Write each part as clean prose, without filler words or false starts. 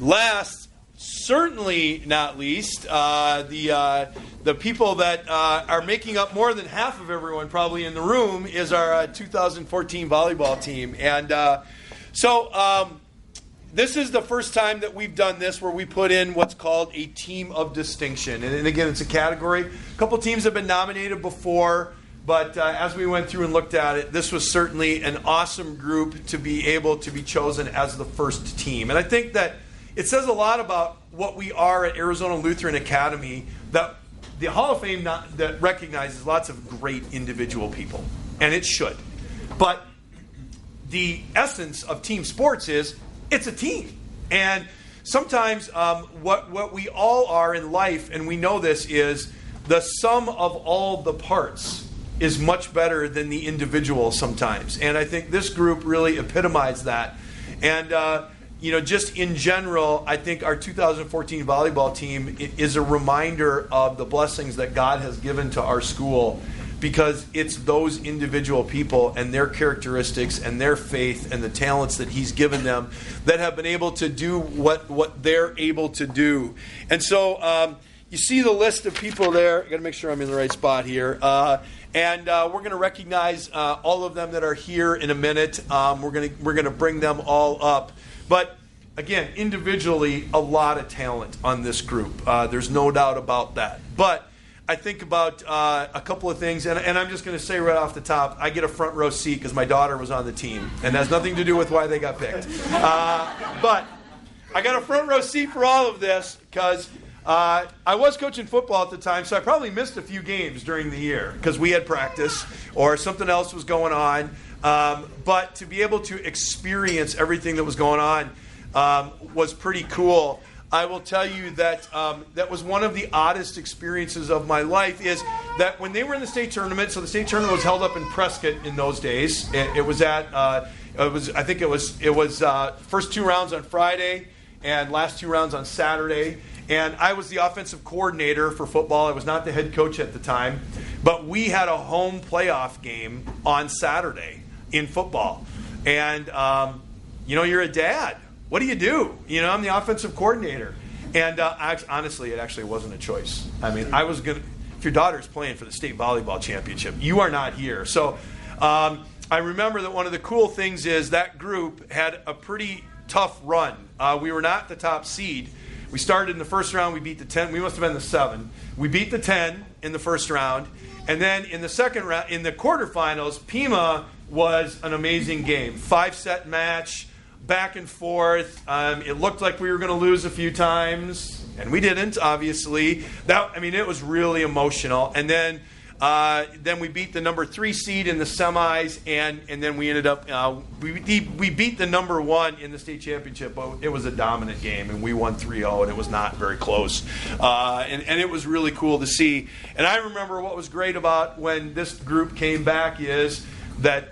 last, certainly not least, the people that are making up more than half of everyone probably in the room is our 2014 volleyball team. And so this is the first time that we've done this where we put in what's called a team of distinction. And again, it's a category. A couple teams have been nominated before, but as we went through and looked at it, this was certainly an awesome group to be able to be chosen as the first team. And I think that it says a lot about what we are at Arizona Lutheran Academy, that the Hall of Fame that recognizes lots of great individual people, and it should. But the essence of team sports is it's a team. And sometimes what we all are in life, and we know this, is the sum of all the parts is much better than the individual sometimes. And I think this group really epitomized that. And just in general, I think our 2014 volleyball team is a reminder of the blessings that God has given to our school, because it's those individual people and their characteristics and their faith and the talents that He's given them that have been able to do what they're able to do. And so you see the list of people there. I've got to make sure I'm in the right spot here. And we're going to recognize all of them that are here in a minute. We're going to bring them all up. But again, individually, a lot of talent on this group. There's no doubt about that. But I think about a couple of things, and I'm just going to say right off the top, I get a front row seat because my daughter was on the team, and has nothing to do with why they got picked. But I got a front row seat for all of this because I was coaching football at the time, so I probably missed a few games during the year because we had practice or something else was going on. But to be able to experience everything that was going on was pretty cool. I will tell you that that was one of the oddest experiences of my life, is that when they were in the state tournament, so the state tournament was held up in Prescott in those days. It was first two rounds on Friday and last two rounds on Saturday. And I was the offensive coordinator for football. I was not the head coach at the time. But we had a home playoff game on Saturday in football. And, you're a dad. What do you do? I'm the offensive coordinator. And honestly, it actually wasn't a choice. I mean, if your daughter's playing for the state volleyball championship, you are not here. So I remember that one of the cool things is that group had a pretty tough run. We were not the top seed. We started in the first round. We beat the 10. We must have been the 7. We beat the 10 in the first round. And then in the second round, in the quarterfinals, Pima was an amazing game. 5-set match, back and forth. It looked like we were going to lose a few times, and we didn't, obviously. It was really emotional. And then we beat the number 3 seed in the semis, and then we ended up we beat the number 1 in the state championship. But it was a dominant game, and we won 3-0, and it was not very close. And it was really cool to see. And I remember what was great about when this group came back is that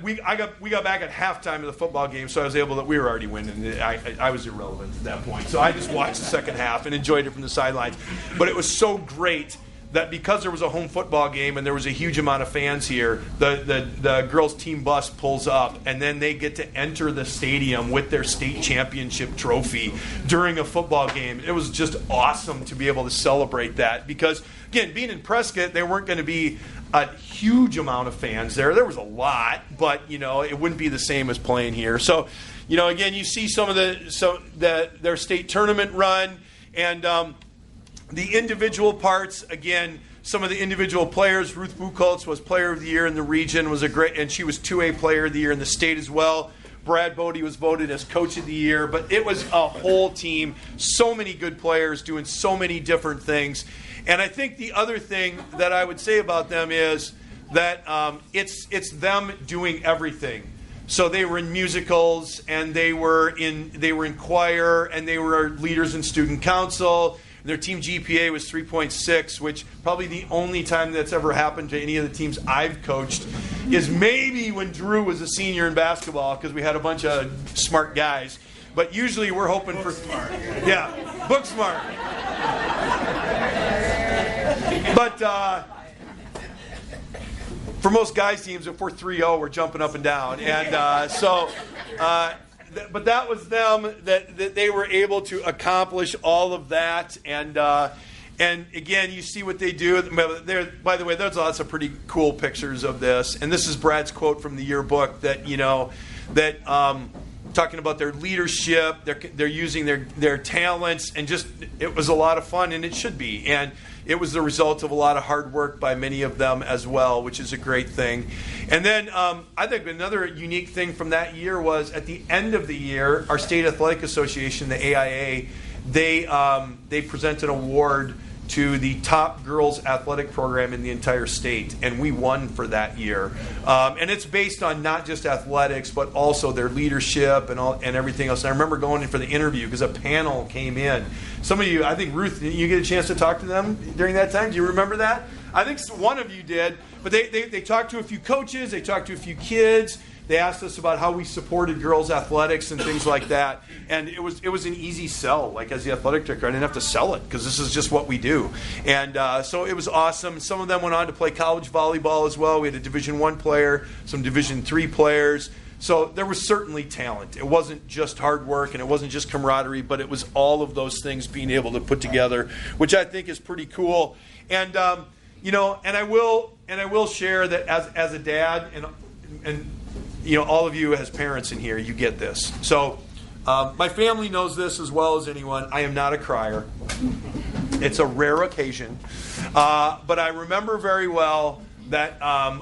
we got back at halftime of the football game, so we were already winning. I was irrelevant at that point, so I just watched the second half and enjoyed it from the sidelines. But it was so great that because there was a home football game and there was a huge amount of fans here, the girls' team bus pulls up, and then they get to enter the stadium with their state championship trophy during a football game. It was just awesome to be able to celebrate that because, again, being in Prescott, there weren't going to be a huge amount of fans there. There was a lot, but it wouldn't be the same as playing here. So, again, you see some of their state tournament run, and the individual parts. Again, some of the individual players. Ruth Buchholz was Player of the Year in the region, and she was 2A Player of the Year in the state as well. Brad Bodie was voted as Coach of the Year, but it was a whole team. So many good players doing so many different things. And I think the other thing that I would say about them is that it's them doing everything. So they were in musicals, and they were in choir, and they were leaders in student council. Their team GPA was 3.6, which probably the only time that's ever happened to any of the teams I've coached is maybe when Drew was a senior in basketball, because we had a bunch of smart guys. But usually we're hoping book smart. Yeah, book smart. But for most guys' teams, if we're 3-0, we're jumping up and down. And but that was them, that they were able to accomplish all of that. And again, you see what they do. By the way, there's lots of pretty cool pictures of this. And this is Brad's quote from the yearbook that, talking about their leadership, they're using their talents, and just, it was a lot of fun, and it should be. And it was the result of a lot of hard work by many of them as well, which is a great thing. And then I think another unique thing from that year was at the end of the year, our State Athletic Association, the AIA, they present an award to the top girls athletic program in the entire state, and we won for that year. And it's based on not just athletics, but also their leadership and everything else. And I remember going in for the interview because a panel came in. Some of you, I think Ruth, did you get a chance to talk to them during that time? Do you remember that? I think one of you did. But they talked to a few coaches, they talked to a few kids. They asked us about how we supported girls' athletics and things like that. And it was an easy sell. Like, as the athletic director, I didn't have to sell it because this is just what we do. And so it was awesome. Some of them went on to play college volleyball as well. We had a Division I player, some Division III players. So there was certainly talent. It wasn't just hard work and it wasn't just camaraderie, but it was all of those things being able to put together, which I think is pretty cool. And and I will share that as a dad and all of you as parents in here, you get this. So my family knows this as well as anyone. I am not a crier. It's a rare occasion. But I remember very well that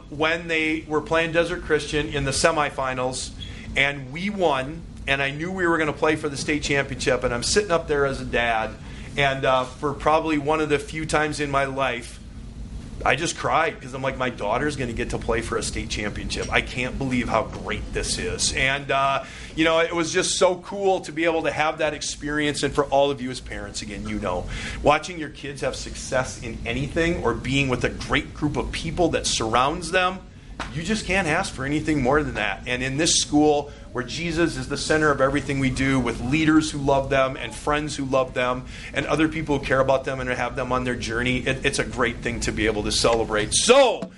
when they were playing Desert Christian in the semifinals, and we won, and I knew we were going to play for the state championship, and I'm sitting up there as a dad, and for probably one of the few times in my life, I just cried because I'm like, my daughter's going to get to play for a state championship. I can't believe how great this is. And, it was just so cool to be able to have that experience. And for all of you as parents, again, watching your kids have success in anything or being with a great group of people that surrounds them, you just can't ask for anything more than that. And in this school, where Jesus is the center of everything we do, with leaders who love them and friends who love them and other people who care about them and have them on their journey, it's a great thing to be able to celebrate. So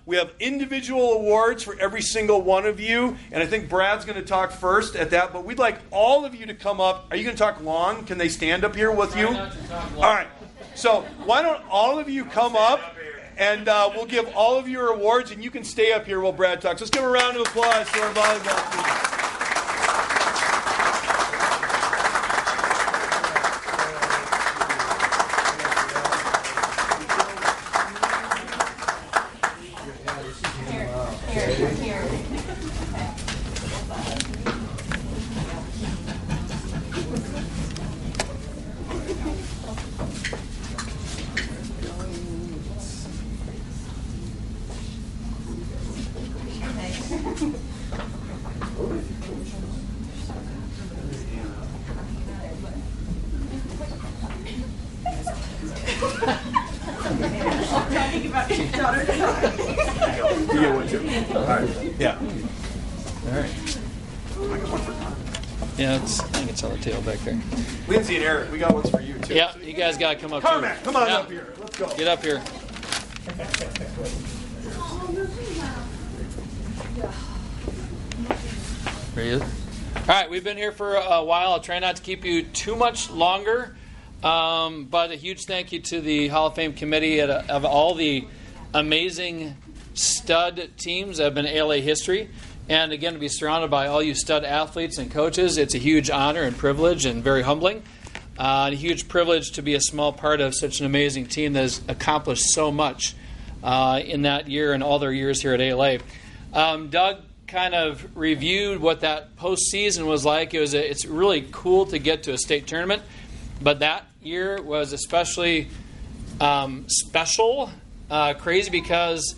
we have individual awards for every single one of you, and I think Brad's going to talk first at that, but we'd like all of you to come up. Are you going to talk long? Can they stand up here with you? All right. So why don't all of you come up? And we'll give all of your awards, and you can stay up here while Brad talks. Let's give a round of applause to our volleyball team. Back there. Lindsay and Eric, we got ones for you too. Yeah, you guys got to come up here. Carmack, come on up here. Let's go. Get up here. All right, we've been here for a while. I'll try not to keep you too much longer, but a huge thank you to the Hall of Fame committee of all the amazing stud teams that have been ALA history. And again, to be surrounded by all you stud athletes and coaches, it's a huge honor and privilege and very humbling. And a huge privilege to be a small part of such an amazing team that has accomplished so much in that year and all their years here at ALA. Doug kind of reviewed what that postseason was like. It's really cool to get to a state tournament, but that year was especially special, crazy because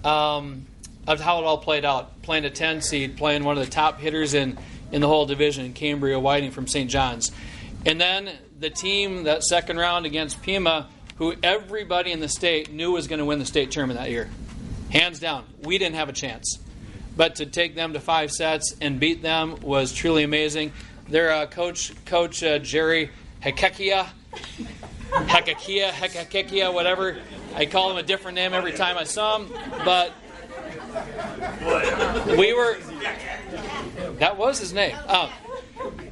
of how it all played out. Playing a 10 seed, playing one of the top hitters in the whole division, Cambria Whiting from St. John's. And then the team, that second round against Pima, who everybody in the state knew was going to win the state tournament that year. Hands down. We didn't have a chance. But to take them to 5 sets and beat them was truly amazing. Their coach Jerry Hekekia, whatever. I call him a different name every time I saw him. But That was his name.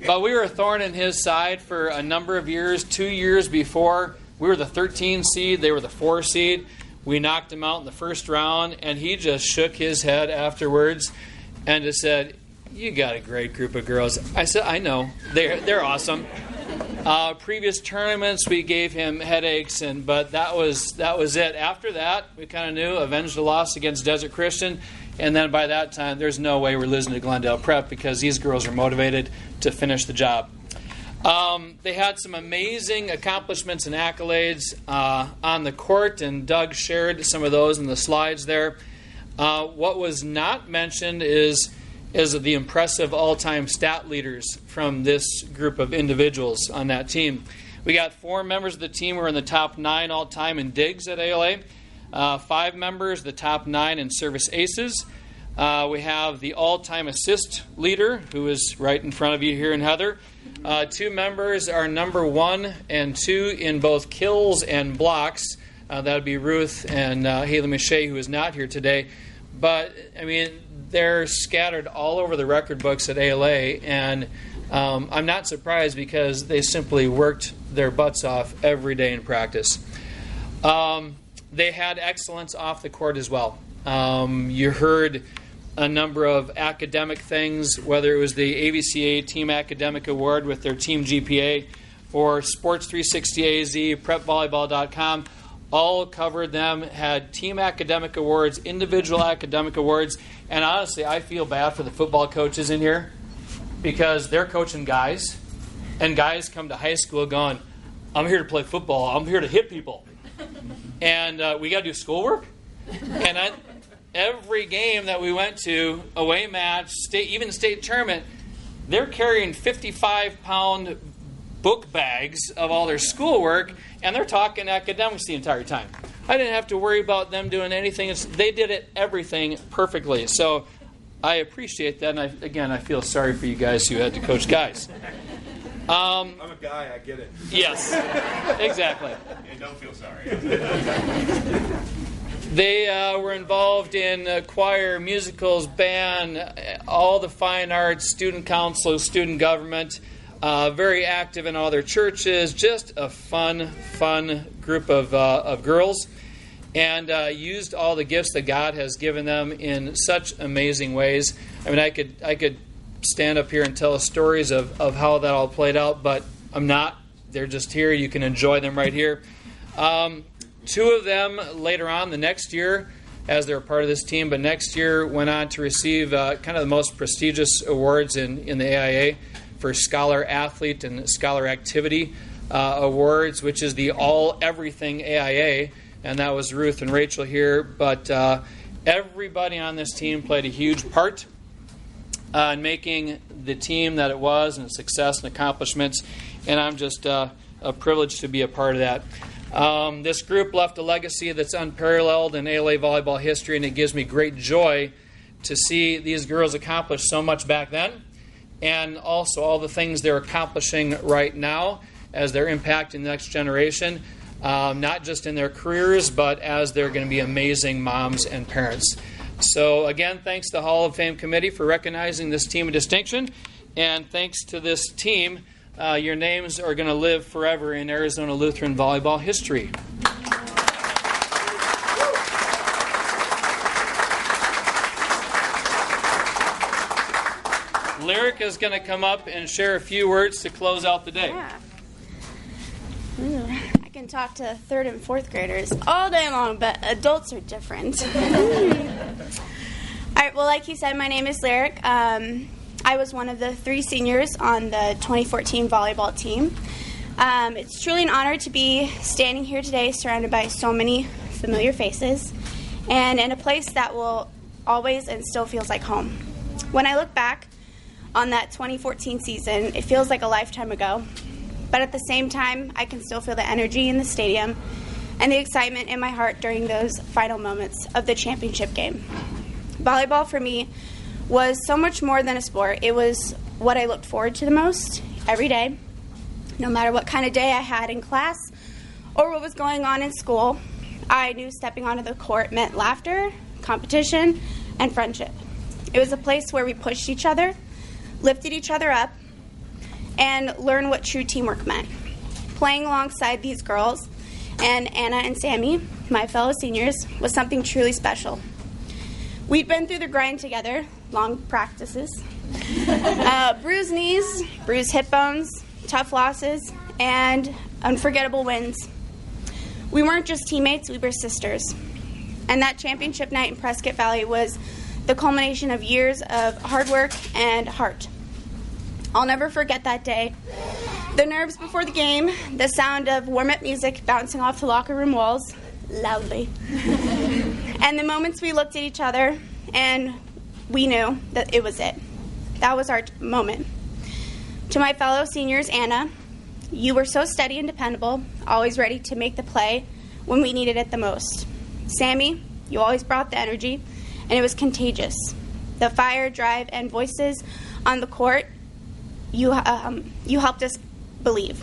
But we were a thorn in his side for a number of years. 2 years before, we were the 13 seed. They were the 4 seed. We knocked him out in the first round, and he just shook his head afterwards and just said, "You got a great group of girls." I said, "I know. They're awesome." Previous tournaments, we gave him headaches, but that was it. After that, we kind of knew, avenged the loss against Desert Christian. And then by that time, there's no way we're losing to Glendale Prep because these girls are motivated to finish the job. They had some amazing accomplishments and accolades on the court, and Doug shared some of those in the slides there. What was not mentioned is the impressive all-time stat leaders from this group of individuals on that team. We got 4 members of the team who are in the top 9 all-time in digs at ALA. 5 members, the top 9 in service aces. We have the all-time assist leader, who is right in front of you here in Heather. 2 members are number 1 and 2 in both kills and blocks. That would be Ruth and Haley Mache, who is not here today. But, I mean, they're scattered all over the record books at ALA, and I'm not surprised because they simply worked their butts off every day in practice. They had excellence off the court as well. You heard a number of academic things, whether it was the AVCA Team Academic Award with their team GPA or Sports 360 AZ, PrepVolleyball.com, all covered them, had team academic awards, individual academic awards, and honestly, I feel bad for the football coaches in here because they're coaching guys, and guys come to high school going, "I'm here to play football. I'm here to hit people." And we got to do schoolwork. And every game that we went to, away match, even state tournament, they're carrying 55-pound book bags of all their schoolwork, and they're talking academics the entire time. I didn't have to worry about them doing anything. They did everything perfectly. So I appreciate that. And I feel sorry for you guys who had to coach guys. I'm a guy, I get it. Yes, exactly. And don't feel sorry. They were involved in choir, musicals, band, all the fine arts, student council, student government, very active in all their churches, just a fun group of girls, and used all the gifts that God has given them in such amazing ways. I mean, I could stand up here and tell stories of how that all played out, but I'm not. They're just here. You can enjoy them right here. 2 of them later on the next year, as they're part of this team, but next year went on to receive kind of the most prestigious awards in the AIA for Scholar Athlete and Scholar Activity Awards, which is the all-everything AIA, and that was Ruth and Rachel here. But everybody on this team played a huge part in making the team that it was and success and accomplishments, and I'm just privileged to be a part of that. This group left a legacy that's unparalleled in ALA volleyball history, and it gives me great joy to see these girls accomplish so much back then, and also all the things they're accomplishing right now as they're impacting the next generation, not just in their careers, but as they're going to be amazing moms and parents. So again, thanks to the Hall of Fame Committee for recognizing this team of distinction, and thanks to this team, your names are going to live forever in Arizona Lutheran volleyball history. Lyric is going to come up and share a few words to close out the day. Yeah. I can talk to 3rd and 4th graders all day long, but adults are different. All right, well, like he said, my name is Lyric. I was one of the 3 seniors on the 2014 volleyball team. It's truly an honor to be standing here today surrounded by so many familiar faces and in a place that will always and still feels like home. When I look back on that 2014 season, it feels like a lifetime ago. But at the same time, I can still feel the energy in the stadium and the excitement in my heart during those final moments of the championship game. Volleyball for me was so much more than a sport. It was what I looked forward to the most every day. No matter what kind of day I had in class or what was going on in school, I knew stepping onto the court meant laughter, competition, and friendship. It was a place where we pushed each other, lifted each other up, and learned what true teamwork meant. Playing alongside these girls and Anna and Sammy, my fellow seniors, was something truly special. We'd been through the grind together, long practices, bruised knees, bruised hip bones, tough losses, and unforgettable wins. We weren't just teammates, we were sisters. And that championship night in Prescott Valley was the culmination of years of hard work and heart. I'll never forget that day. The nerves before the game, the sound of warm-up music bouncing off the locker room walls loudly, and the moments we looked at each other and we knew that it was it. That was our moment. To my fellow seniors, Anna, you were so steady and dependable, always ready to make the play when we needed it the most. Sammy, you always brought the energy, and it was contagious. The fire, drive, and voices on the court, you helped us believe.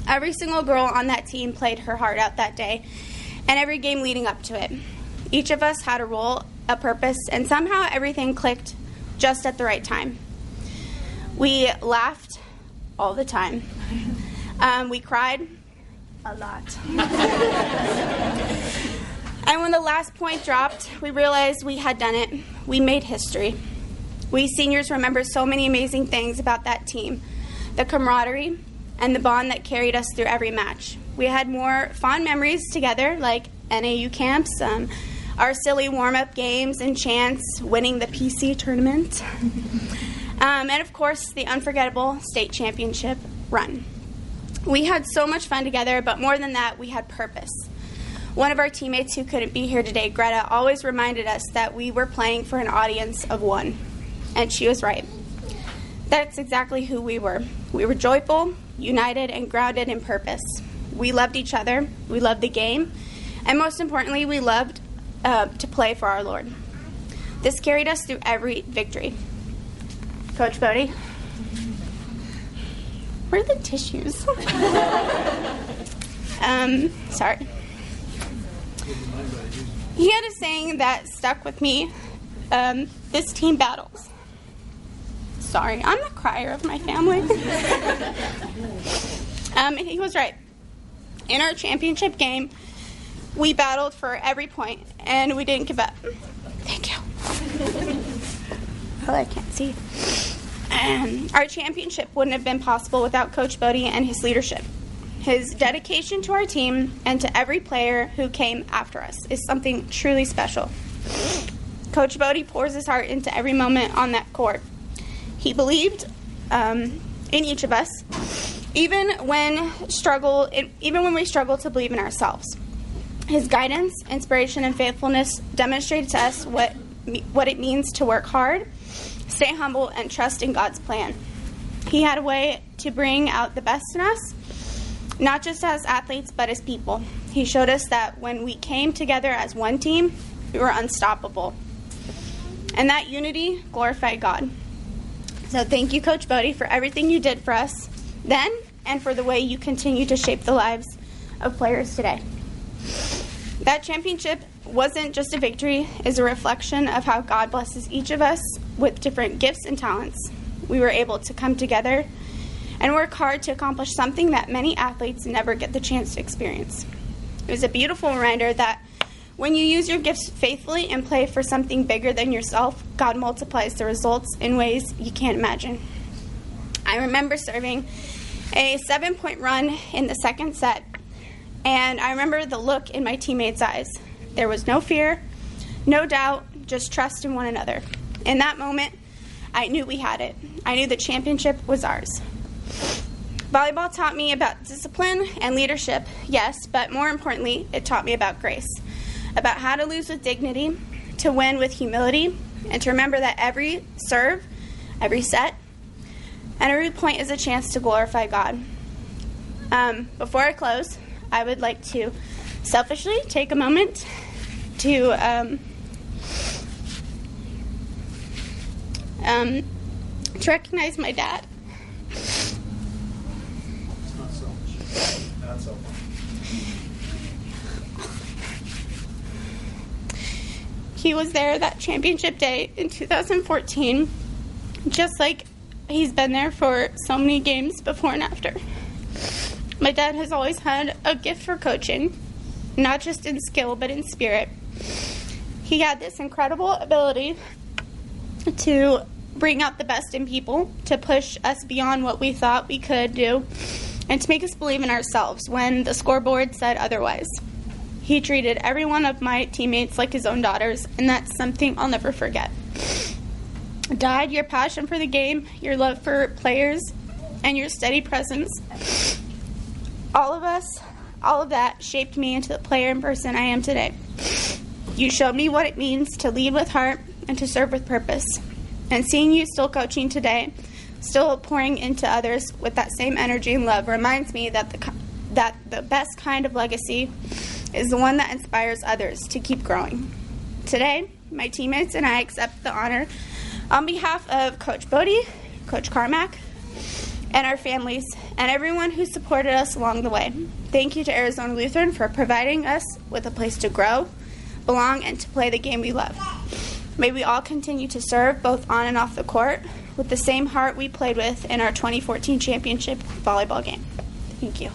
Every single girl on that team played her heart out that day, and every game leading up to it. Each of us had a role, a purpose, and somehow everything clicked just at the right time. We laughed all the time. We cried a lot. And when the last point dropped, we realized we had done it. We made history. We seniors remember so many amazing things about that team. The camaraderie and the bond that carried us through every match. We had more fond memories together, like NAU camps, our silly warm-up games and chants, winning the PC tournament, and of course, the unforgettable state championship run. We had so much fun together, but more than that, we had purpose. One of our teammates who couldn't be here today, Greta, always reminded us that we were playing for an audience of one, and she was right. That's exactly who we were. We were joyful, united, and grounded in purpose. We loved each other, we loved the game, and most importantly, we loved to play for our Lord. This carried us through every victory. Coach Bodie? Where are the tissues? Sorry. He had a saying that stuck with me. This team battles. Sorry, I'm the crier of my family. He was right. In our championship game, we battled for every point, and we didn't give up. Thank you. Oh, I can't see. Our championship wouldn't have been possible without Coach Bodie and his leadership. His dedication to our team and to every player who came after us is something truly special. Coach Bodie pours his heart into every moment on that court. He believed in each of us, even when we struggle to believe in ourselves. His guidance, inspiration, and faithfulness demonstrated to us what it means to work hard, stay humble, and trust in God's plan. He had a way to bring out the best in us, not just as athletes, but as people. He showed us that when we came together as one team, we were unstoppable. And that unity glorified God. So thank you, Coach Bodie, for everything you did for us then and for the way you continue to shape the lives of players today. That championship wasn't just a victory, it's a reflection of how God blesses each of us with different gifts and talents. We were able to come together and work hard to accomplish something that many athletes never get the chance to experience. It was a beautiful reminder that when you use your gifts faithfully and play for something bigger than yourself, God multiplies the results in ways you can't imagine. I remember serving a 7-point run in the second set, and I remember the look in my teammates' eyes. There was no fear, no doubt, just trust in one another. In that moment, I knew we had it. I knew the championship was ours. Volleyball taught me about discipline and leadership, yes, but more importantly, it taught me about grace, about how to lose with dignity, to win with humility, and to remember that every serve, every set, and every point is a chance to glorify God. Before I close, I would like to selfishly take a moment to recognize my dad. Not so. He was there that championship day in 2014, just like he's been there for so many games before and after. My dad has always had a gift for coaching, not just in skill, but in spirit. He had this incredible ability to bring out the best in people, to push us beyond what we thought we could do, and to make us believe in ourselves when the scoreboard said otherwise. He treated every one of my teammates like his own daughters, and that's something I'll never forget. Dad, your passion for the game, your love for players, and your steady presence, all of that shaped me into the player and person I am today. You showed me what it means to lead with heart and to serve with purpose. And seeing you still coaching today, still pouring into others with that same energy and love, reminds me that the best kind of legacy is the one that inspires others to keep growing. Today, my teammates and I accept the honor on behalf of Coach Bodie, Coach Carmack, and our families, and everyone who supported us along the way. Thank you to Arizona Lutheran for providing us with a place to grow, belong, and to play the game we love. May we all continue to serve both on and off the court with the same heart we played with in our 2014 championship volleyball game. Thank you.